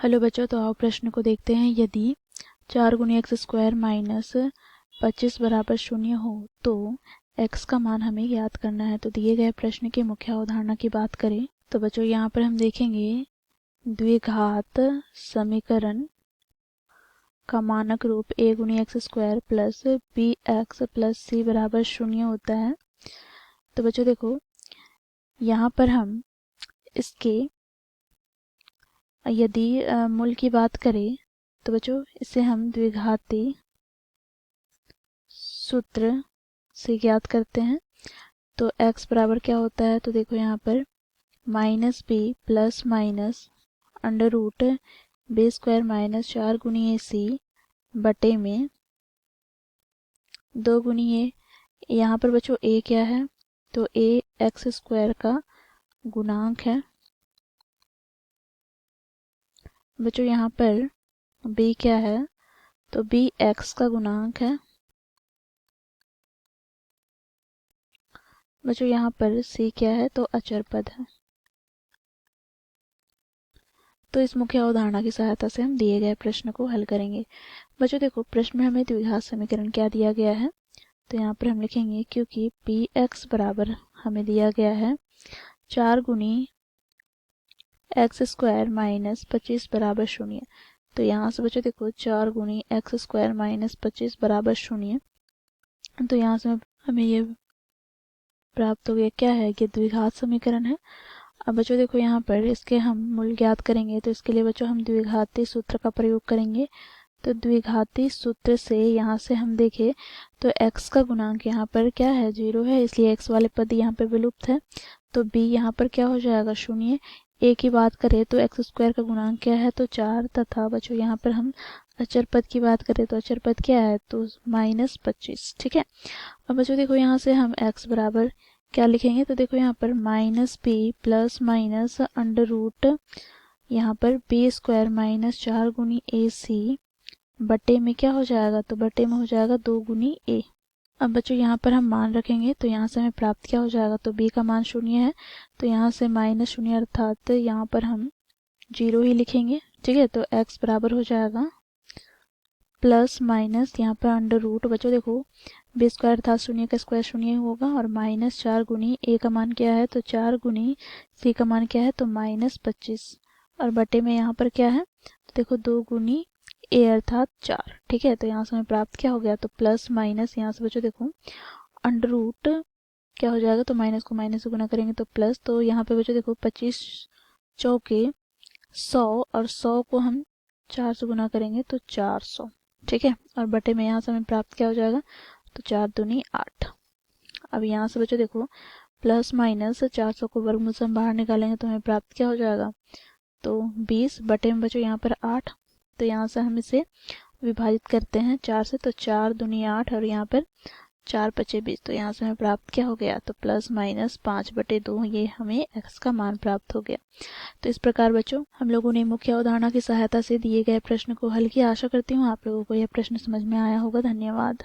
Hello बच्चों, तो आओ प्रश्न को देखते हैं। यदि 4 गुनी एक्स स्क्वायर माइनस 25 बराबर 0 हो तो x का मान हमें ज्ञात करना है। तो दिए गए प्रश्न की मुख्य अवधारणा की बात करें तो बच्चों यहाँ पर हम देखेंगे द्विघात समीकरण का मानक रूप a गुनी x square plus b x plus c बराबर 0 होता है। तो बच्चों देखो, यहाँ पर हम इसके यदि मूल की बात करें तो बच्चों इसे हम द्विघाती सूत्र से ज्ञात करते हैं। तो x बराबर क्या होता है, तो देखो यहाँ पर minus b plus minus under root b square minus 4 गुनी ए सी बटे में 2 गुनी ए। यहाँ पर बच्चों a क्या है, तो a एक्स स्क्वायर का गुणांक है। बच्चों यहाँ पर b क्या है, तो b x का गुणांक है। बच्चों यहाँ पर c क्या है, तो अचर पद है। तो इस मुख्य अवधारणा की सहायता से हम दिए गए प्रश्न को हल करेंगे। बच्चों देखो, प्रश्न में हमें द्विघात समीकरण क्या दिया गया है, तो यहाँ पर हम लिखेंगे क्योंकि पी एक्स बराबर हमें दिया गया है 4 गुनी एक्स स्क्वायर माइनस 25 बराबर 0। तो यहाँ से बच्चों देखो 4 गुनी एक्स स्क्वायर माइनस 25 बराबर 0। तो यहाँ से हमें ये प्राप्त हो गया क्या है, कि द्विघात समीकरण है। अब बच्चों देखो, यहाँ पर इसके हम मूल ज्ञात करेंगे तो इसके लिए बच्चों हम द्विघाती सूत्र का प्रयोग करेंगे। तो द्विघाती सूत्र से यहाँ से हम देखें तो x का गुणांक यहाँ पर क्या है, 0 है, इसलिए x वाले पद यहाँ पर विलुप्त है। तो b यहाँ पर क्या हो जाएगा, 0। a की बात करें तो एक्स स्क्वायर का गुणांक क्या है, तो 4, तथा बच्चों यहाँ पर हम अचर पद की बात करें तो अचर पद क्या है, तो -25। ठीक है। अब बच्चों देखो, यहाँ से हम x बराबर क्या लिखेंगे, तो देखो यहाँ पर minus b plus minus under root यहाँ पर बी स्क्वायर माइनस 4 गुनी ए सी बटे में क्या हो जाएगा, तो बटे में हो जाएगा 2 गुनी ए। अब बच्चों यहाँ पर हम मान रखेंगे तो यहाँ से हमें प्राप्त क्या हो जाएगा, तो b का मान 0 है, तो यहाँ से -0 अर्थात यहाँ पर हम 0 ही लिखेंगे। ठीक है। तो x बराबर हो जाएगा प्लस माइनस यहाँ पर अंडर रूट, बच्चों देखो बी स्क्वायर अर्थात 0 का स्क्वायर 0 होगा, और माइनस 4 गुनी a का मान क्या है, तो 4 गुनी c का मान क्या है, तो -25, और बटे में यहाँ पर क्या है, तो देखो 2 गुनी a अर्थात 4। ठीक है। तो यहाँ से हमें प्राप्त क्या हो गया, तो प्लस माइनस यहाँ से बच्चों देखो अंडर रूट क्या हो जाएगा, तो माइनस को माइनस से गुना करेंगे तो प्लस। तो यहाँ पे बच्चों देखो 25 चौके 100, और 100 को हम 4 से गुना करेंगे तो 400। ठीक है। और बटे में यहाँ से हमें प्राप्त क्या हो जाएगा, तो 4 दूनी 8। अब यहाँ से बच्चों देखो प्लस माइनस 400 को वर्गमूल से हम बाहर निकालेंगे तो हमें प्राप्त क्या हो जाएगा, तो 20 बटे में बच्चों यहाँ पर 8। तो यहाँ से हम इसे विभाजित करते हैं 4 से, तो 4 दूनी 8, और यहाँ पर 4 पचे 20। तो यहाँ से हमें प्राप्त क्या हो गया, तो प्लस माइनस 5/2, ये हमें x का मान प्राप्त हो गया। तो इस प्रकार बच्चों हम लोगों ने मुख्य अवधारणा की सहायता से दिए गए प्रश्न को हल किया। आशा करती हूँ आप लोगों को यह प्रश्न समझ में आया होगा। धन्यवाद।